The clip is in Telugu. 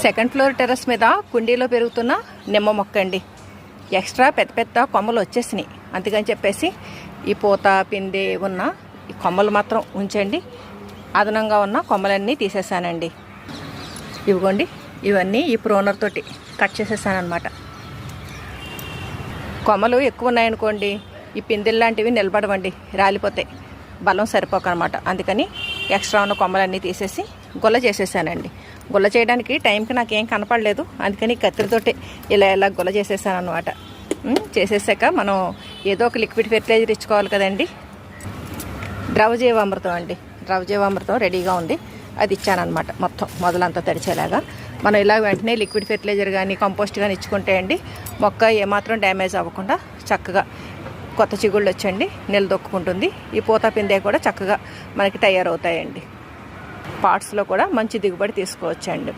సెకండ్ ఫ్లోర్ టెర్రస్ మీద కుండీలో పెరుగుతున్న నిమ్మ మొక్క అండి. ఎక్స్ట్రా పెద్ద పెద్ద కొమ్మలు వచ్చేసినాయి. అందుకని చెప్పేసి ఈ పూత పిండి ఉన్న ఈ కొమ్మలు మాత్రం ఉంచండి. అదనంగా ఉన్న కొమ్మలన్నీ తీసేసానండి. ఇవ్వండి, ఇవన్నీ ఈ ప్రోనర్ తోటి కట్ చేసేసానమాట. కొమ్మలు ఎక్కువ ఉన్నాయనుకోండి ఈ పిందెలు లాంటివి నిలబడవండి, రాలిపోతాయి, బలం సరిపోకనమాట. అందుకని ఎక్స్ట్రా ఉన్న కొమ్మలన్నీ తీసేసి గుల్ల చేసేసానండి. గుల్ల చేయడానికి టైంకి నాకేం కనపడలేదు, అందుకని కత్తిరితోటి ఇలా గుల్ల చేసేసాను అనమాట. చేసేసాక మనం ఏదో ఒక లిక్విడ్ ఫెర్టిలైజర్ ఇచ్చుకోవాలి కదండి. ద్రవజీవామృతం అండి, ద్రవజీవామృతం రెడీగా ఉంది, అది ఇచ్చానమాట. మొత్తం మొదలంతా తడిచేలాగా మనం ఇలా వెంటనే లిక్విడ్ ఫెర్టిలైజర్ కానీ కంపోస్ట్ కానీ ఇచ్చుకుంటే అండి మొక్క ఏమాత్రం డ్యామేజ్ అవ్వకుండా చక్కగా కొత్త చిగుళ్ళు వచ్చండి నిలదొక్కుంటుంది. ఈ పూత పిందె కూడా చక్కగా మనకి తయారవుతాయండి. పార్ట్స్లో కూడా మంచి దిగుబడి తీసుకోవచ్చండి.